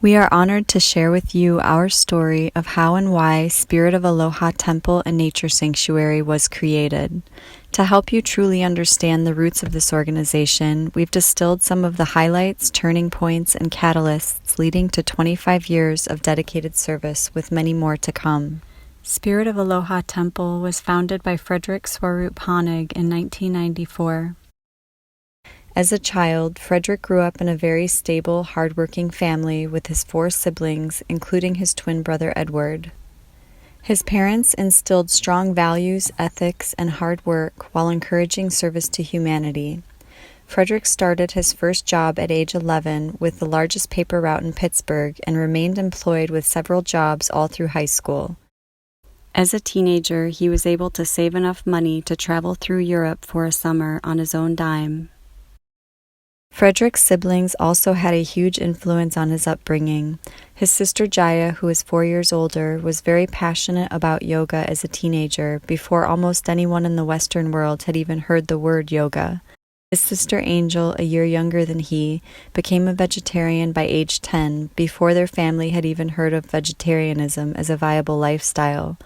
We are honored to share with you our story of how and why Spirit of Aloha Temple and Nature Sanctuary was created. To help you truly understand the roots of this organization, we've distilled some of the highlights, turning points, and catalysts leading to 25 years of dedicated service with many more to come. Spirit of Aloha Temple was founded by Frederick Swaroop in 1994. As a child, Frederick grew up in a very stable, hardworking family with his 4 siblings, including his twin brother Edward. His parents instilled strong values, ethics, and hard work while encouraging service to humanity. Frederick started his first job at age 11 with the largest paper route in Pittsburgh and remained employed with several jobs all through high school. As a teenager, he was able to save enough money to travel through Europe for a summer on his own dime. Frederick's siblings also had a huge influence on his upbringing. His sister Jaya, who is 4 years older, was very passionate about yoga as a teenager before almost anyone in the Western world had even heard the word yoga. His sister Angel, a year younger than he, became a vegetarian by age 10 before their family had even heard of vegetarianism as a viable lifestyle.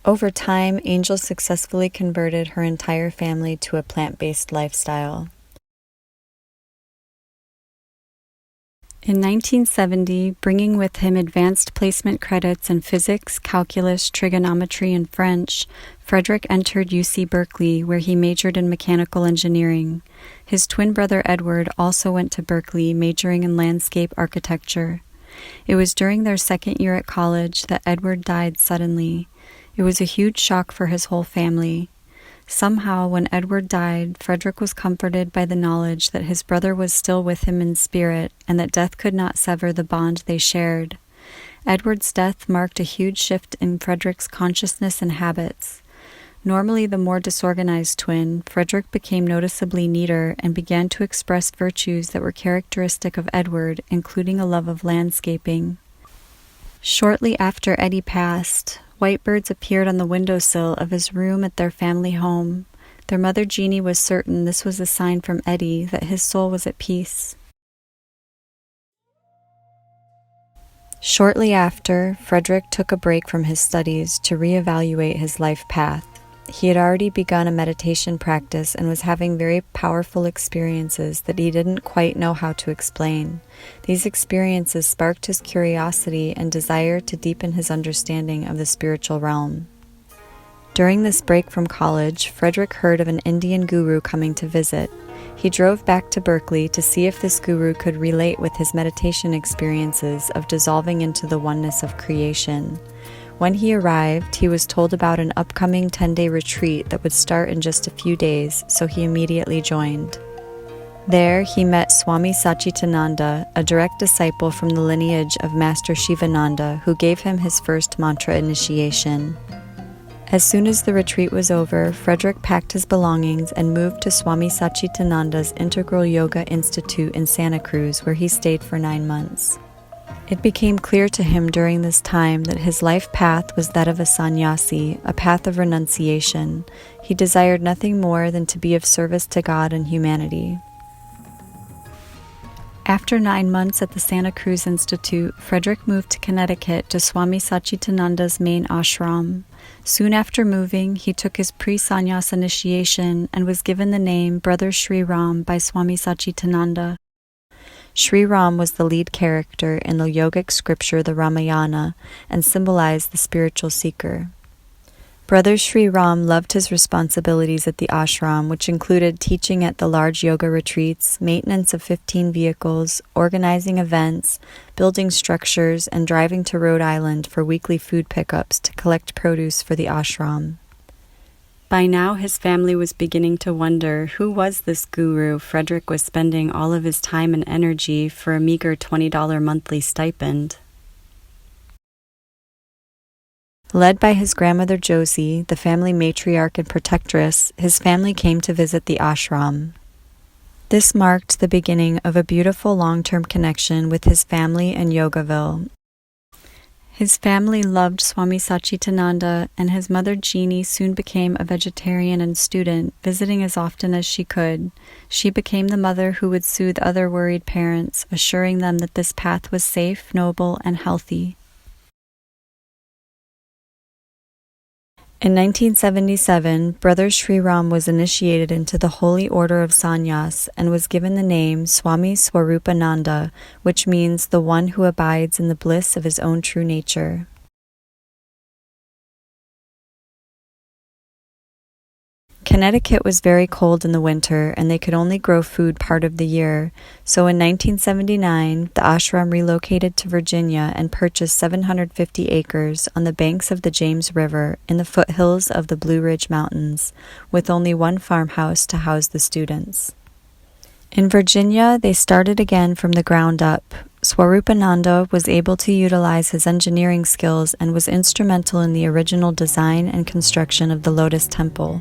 Over time, Angel successfully converted her entire family to a plant-based lifestyle. In 1970, bringing with him advanced placement credits in physics, calculus, trigonometry, and French, Frederick entered UC Berkeley, where he majored in mechanical engineering. His twin brother Edward also went to Berkeley, majoring in landscape architecture. It was during their second year at college that Edward died suddenly. It was a huge shock for his whole family. Somehow, when Edward died, Frederick was comforted by the knowledge that his brother was still with him in spirit and that death could not sever the bond they shared. Edward's death marked a huge shift in Frederick's consciousness and habits. Normally the more disorganized twin, Frederick became noticeably neater and began to express virtues that were characteristic of Edward, including a love of landscaping. Shortly after Eddie passed, white birds appeared on the windowsill of his room at their family home. Their mother Jeannie was certain this was a sign from Eddie that his soul was at peace. Shortly after, Frederick took a break from his studies to reevaluate his life path. He had already begun a meditation practice and was having very powerful experiences that he didn't quite know how to explain. These experiences sparked his curiosity and desire to deepen his understanding of the spiritual realm. During this break from college, Frederick heard of an Indian guru coming to visit. He drove back to Berkeley to see if this guru could relate with his meditation experiences of dissolving into the oneness of creation. When he arrived, he was told about an upcoming 10-day retreat that would start in just a few days, so he immediately joined. There, he met Swami Satchidananda, a direct disciple from the lineage of Master Shivananda, who gave him his first mantra initiation. As soon as the retreat was over, Frederick packed his belongings and moved to Swami Satchidananda's Integral Yoga Institute in Santa Cruz, where he stayed for 9 months. It became clear to him during this time that his life path was that of a sannyasi, a path of renunciation. He desired nothing more than to be of service to God and humanity. After 9 months at the Santa Cruz Institute, Frederick moved to Connecticut to Swami Satchidananda's main ashram. Soon after moving, he took his pre-sannyas initiation and was given the name Brother Sri Ram by Swami Satchidananda. Sri Ram was the lead character in the yogic scripture the Ramayana and symbolized the spiritual seeker. Brother Sri Ram loved his responsibilities at the ashram, which included teaching at the large yoga retreats, maintenance of 15 vehicles, organizing events, building structures, and driving to Rhode Island for weekly food pickups to collect produce for the ashram. By now, his family was beginning to wonder who was this guru Frederick was spending all of his time and energy for a meager $20 monthly stipend. Led by his grandmother Josie, the family matriarch and protectress, his family came to visit the ashram. This marked the beginning of a beautiful long-term connection with his family in Yogaville. His family loved Swami Satchidananda, and his mother Jeannie soon became a vegetarian and student, visiting as often as she could. She became the mother who would soothe other worried parents, assuring them that this path was safe, noble, and healthy. In 1977, Brother Sri Ram was initiated into the Holy Order of Sannyas and was given the name Swami Swaropananda, which means the one who abides in the bliss of his own true nature. Connecticut was very cold in the winter, and they could only grow food part of the year, so in 1979, the ashram relocated to Virginia and purchased 750 acres on the banks of the James River in the foothills of the Blue Ridge Mountains, with only one farmhouse to house the students. In Virginia, they started again from the ground up. Swaropananda was able to utilize his engineering skills and was instrumental in the original design and construction of the Lotus Temple.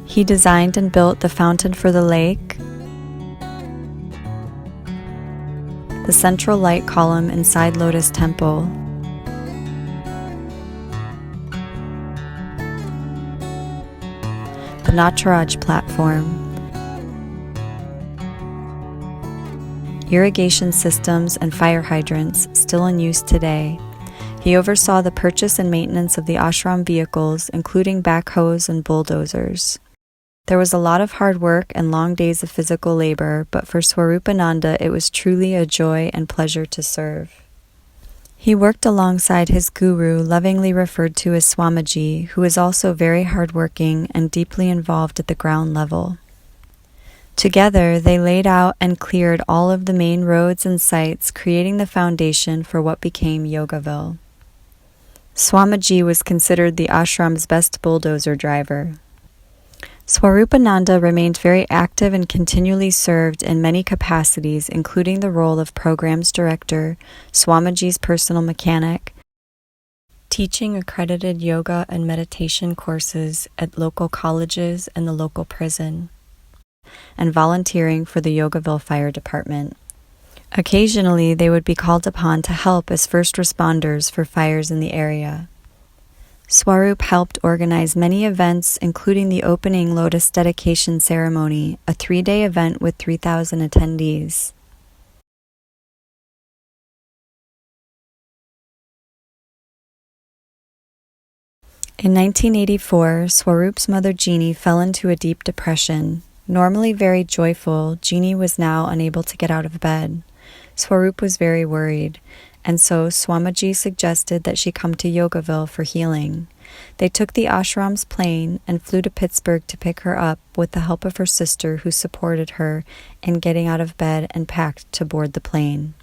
He designed and built the fountain for the lake, the central light column inside Lotus Temple, the Nataraj platform, irrigation systems and fire hydrants still in use today. He oversaw the purchase and maintenance of the ashram vehicles, including backhoes and bulldozers. There was a lot of hard work and long days of physical labor, but for Swaropananda it was truly a joy and pleasure to serve. He worked alongside his guru, lovingly referred to as Swamiji, who was also very hardworking and deeply involved at the ground level. Together, they laid out and cleared all of the main roads and sites, creating the foundation for what became Yogaville. Swamiji was considered the ashram's best bulldozer driver. Swaropananda remained very active and continually served in many capacities, including the role of programs director, Swamiji's personal mechanic, teaching accredited yoga and meditation courses at local colleges and the local prison, and volunteering for the Yogaville Fire Department. Occasionally, they would be called upon to help as first responders for fires in the area. Swaroop helped organize many events, including the opening Lotus dedication ceremony, a 3-day event with 3,000 attendees. In 1984, Swaroop's mother Jeannie fell into a deep depression. Normally very joyful, Jeannie was now unable to get out of bed. Swaroop was very worried, and so Swamiji suggested that she come to Yogaville for healing. They took the ashram's plane and flew to Pittsburgh to pick her up with the help of her sister, who supported her in getting out of bed and packed to board the plane.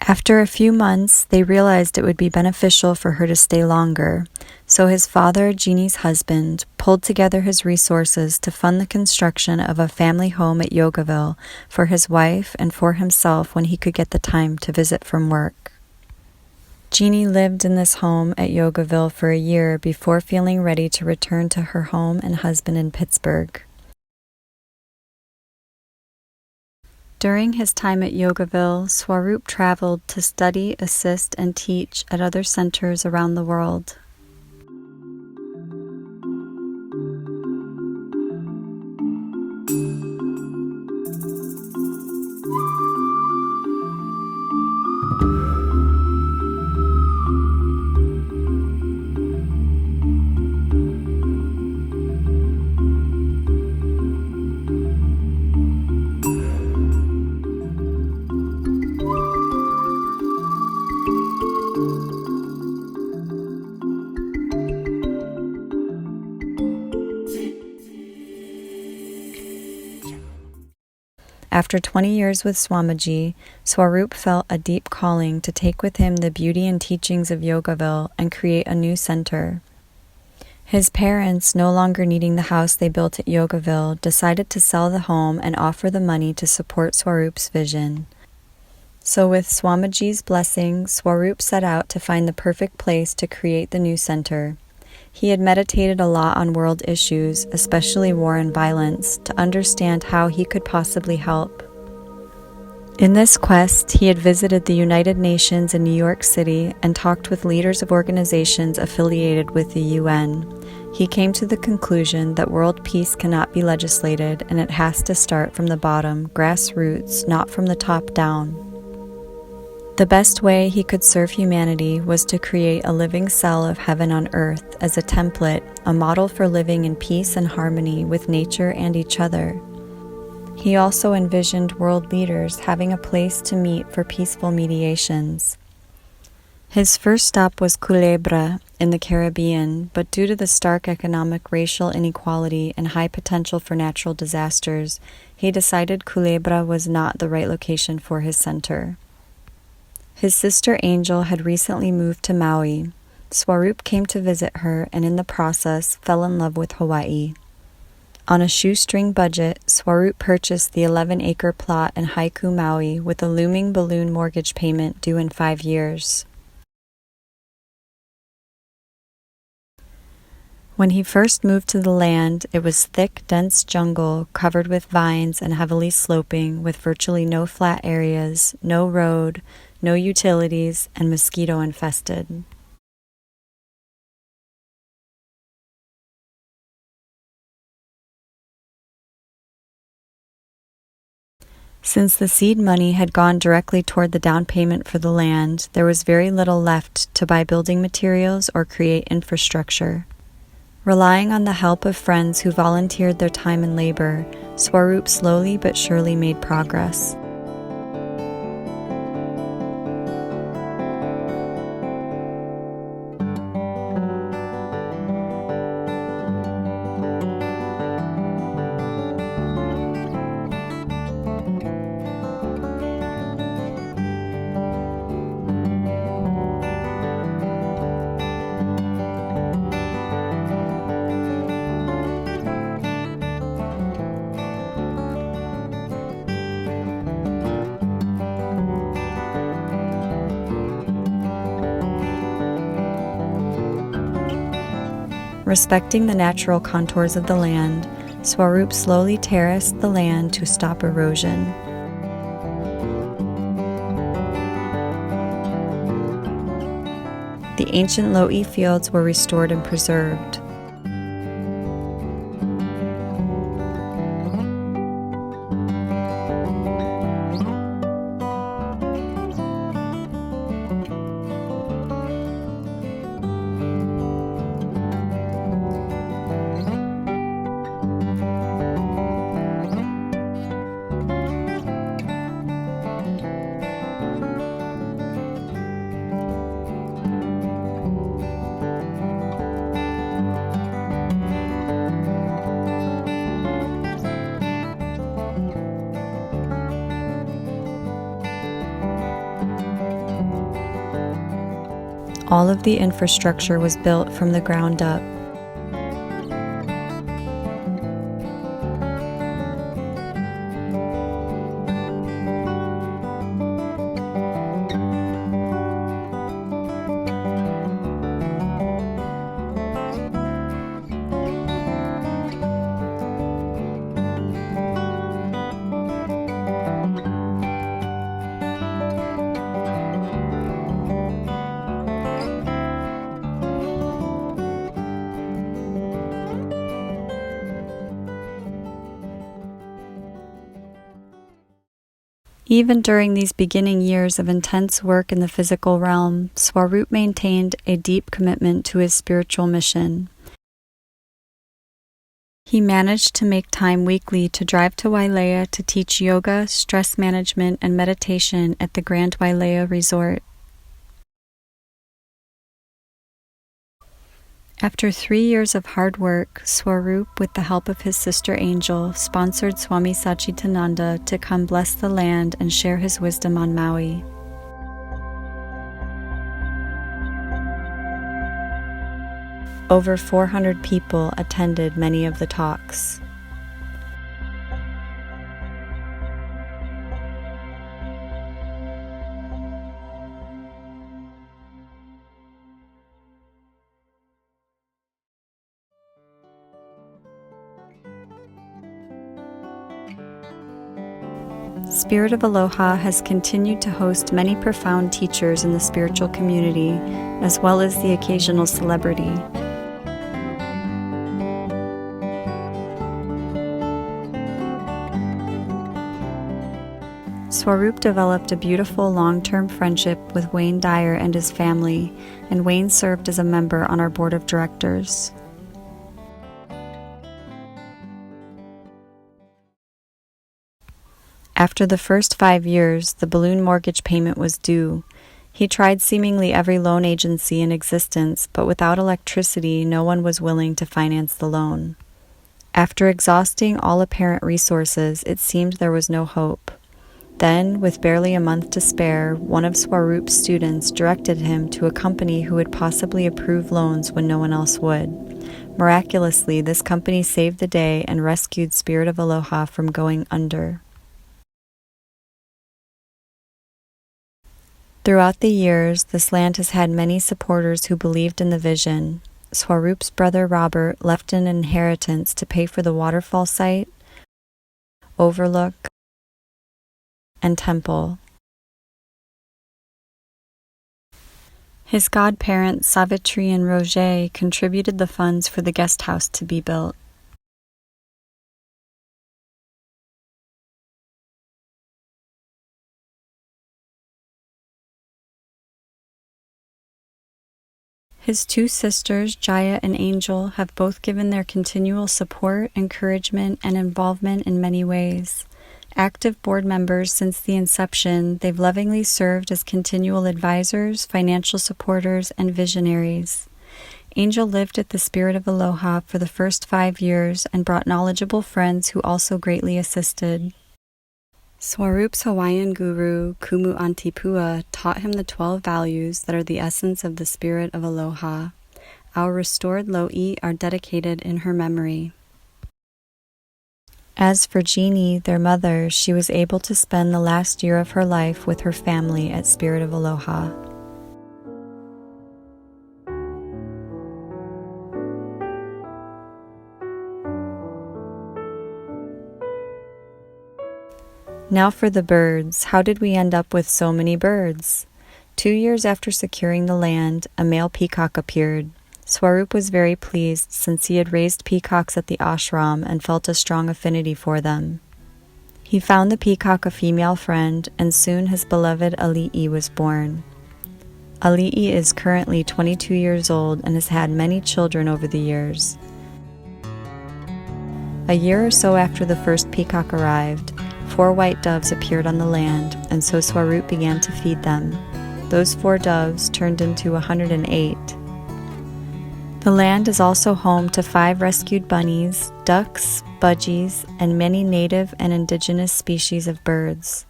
After a few months, they realized it would be beneficial for her to stay longer, so his father, Jeannie's husband, pulled together his resources to fund the construction of a family home at Yogaville for his wife and for himself when he could get the time to visit from work. Jeannie lived in this home at Yogaville for a year before feeling ready to return to her home and husband in Pittsburgh. During his time at Yogaville, Swaroop traveled to study, assist, and teach at other centers around the world. After 20 years with Swamiji, Swaroop felt a deep calling to take with him the beauty and teachings of Yogaville and create a new center. His parents, no longer needing the house they built at Yogaville, decided to sell the home and offer the money to support Swaroop's vision. So with Swamiji's blessing, Swaroop set out to find the perfect place to create the new center. He had meditated a lot on world issues, especially war and violence, to understand how he could possibly help. In this quest, he had visited the United Nations in New York City and talked with leaders of organizations affiliated with the UN. He came to the conclusion that world peace cannot be legislated and it has to start from the bottom, grassroots, not from the top down. The best way he could serve humanity was to create a living cell of heaven on earth as a template, a model for living in peace and harmony with nature and each other. He also envisioned world leaders having a place to meet for peaceful mediations. His first stop was Culebra in the Caribbean, but due to the stark economic racial inequality and high potential for natural disasters, he decided Culebra was not the right location for his center. His sister Angel had recently moved to Maui. Swaroop came to visit her and in the process fell in love with Hawaii. On a shoestring budget, Swaroop purchased the 11-acre plot in Haiku, Maui, with a looming balloon mortgage payment due in 5 years. When he first moved to the land, it was thick, dense jungle covered with vines and heavily sloping, with virtually no flat areas, no road, no utilities, and mosquito-infested. Since the seed money had gone directly toward the down payment for the land, there was very little left to buy building materials or create infrastructure. Relying on the help of friends who volunteered their time and labor, Swaroop slowly but surely made progress. Respecting the natural contours of the land, Swaroop slowly terraced the land to stop erosion. The ancient Lo'i fields were restored and preserved. All of the infrastructure was built from the ground up. Even during these beginning years of intense work in the physical realm, Swaroop maintained a deep commitment to his spiritual mission. He managed to make time weekly to drive to Wailea to teach yoga, stress management, and meditation at the Grand Wailea Resort. After 3 years of hard work, Swaroop, with the help of his sister Angel, sponsored Swami Satchidananda to come bless the land and share his wisdom on Maui. Over 400 people attended many of the talks. Spirit of Aloha has continued to host many profound teachers in the spiritual community, as well as the occasional celebrity. Swaroop developed a beautiful long-term friendship with Wayne Dyer and his family, and Wayne served as a member on our board of directors. After the first 5 years, the balloon mortgage payment was due. He tried seemingly every loan agency in existence, but without electricity, no one was willing to finance the loan. After exhausting all apparent resources, it seemed there was no hope. Then, with barely a month to spare, one of Swaroop's students directed him to a company who would possibly approve loans when no one else would. Miraculously, this company saved the day and rescued Spirit of Aloha from going under. Throughout the years, this land has had many supporters who believed in the vision. Swaroop's brother Robert left an inheritance to pay for the waterfall site, overlook, and temple. His godparents Savitri and Roger contributed the funds for the guest house to be built. His two sisters, Jaya and Angel, have both given their continual support, encouragement, and involvement in many ways. Active board members since the inception, they've lovingly served as continual advisors, financial supporters, and visionaries. Angel lived at the Spirit of Aloha for the first 5 years and brought knowledgeable friends who also greatly assisted. Swaroop's Hawaiian guru, Kumu Antipua, taught him the 12 values that are the essence of the Spirit of Aloha. Our restored lo'i are dedicated in her memory. As for Jeannie, their mother, she was able to spend the last year of her life with her family at Spirit of Aloha. Now for the birds. How did we end up with so many birds? 2 years after securing the land, a male peacock appeared. Swaroop was very pleased since he had raised peacocks at the ashram and felt a strong affinity for them. He found the peacock a female friend, and soon his beloved Ali'i was born. Ali'i is currently 22 years old and has had many children over the years. A year or so after the first peacock arrived, 4 white doves appeared on the land, and so Swaroop began to feed them. Those 4 doves turned into 108. The land is also home to 5 rescued bunnies, ducks, budgies, and many native and indigenous species of birds.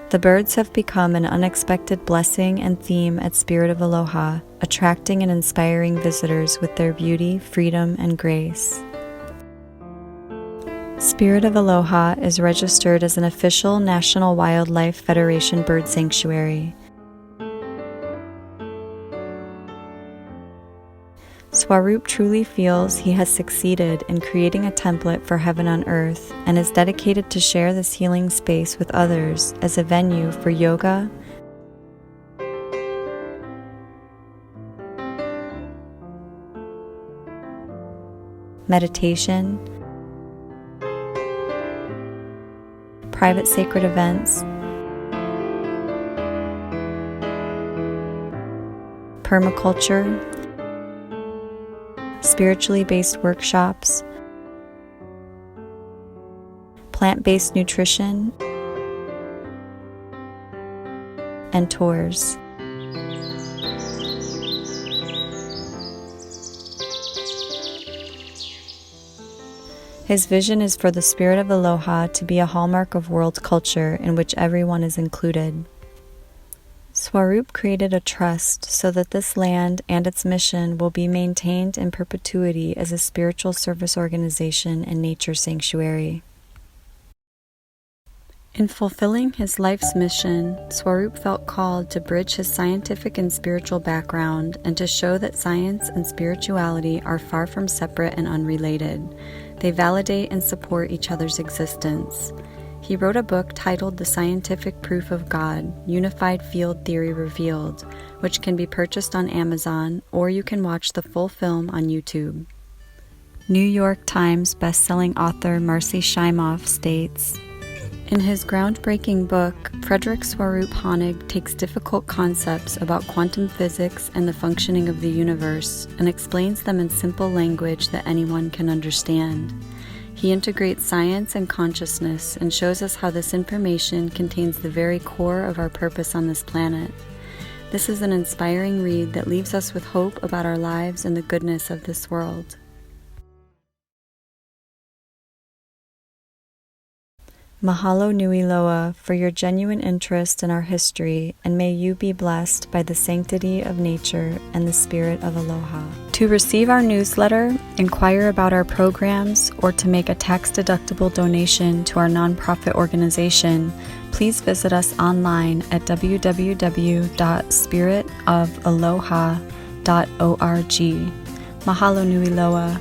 The birds have become an unexpected blessing and theme at Spirit of Aloha, attracting and inspiring visitors with their beauty, freedom, and grace. Spirit of Aloha is registered as an official National Wildlife Federation bird sanctuary. Swaroop truly feels he has succeeded in creating a template for heaven on earth and is dedicated to share this healing space with others as a venue for yoga, meditation, private sacred events, permaculture, spiritually based workshops, plant-based nutrition, and tours. His vision is for the Spirit of Aloha to be a hallmark of world culture in which everyone is included. Swaroop created a trust so that this land and its mission will be maintained in perpetuity as a spiritual service organization and nature sanctuary. In fulfilling his life's mission, Swaroop felt called to bridge his scientific and spiritual background and to show that science and spirituality are far from separate and unrelated. They validate and support each other's existence. He wrote a book titled The Scientific Proof of God, Unified Field Theory Revealed, which can be purchased on Amazon, or you can watch the full film on YouTube. New York Times bestselling author Marcy Shimoff states, in his groundbreaking book, Frederick Swaroop Honig takes difficult concepts about quantum physics and the functioning of the universe and explains them in simple language that anyone can understand. He integrates science and consciousness and shows us how this information contains the very core of our purpose on this planet. This is an inspiring read that leaves us with hope about our lives and the goodness of this world. Mahalo nui loa for your genuine interest in our history, and may you be blessed by the sanctity of nature and the spirit of aloha. To receive our newsletter, inquire about our programs, or to make a tax-deductible donation to our nonprofit organization, please visit us online at www.spiritofaloha.org. Mahalo nui loa.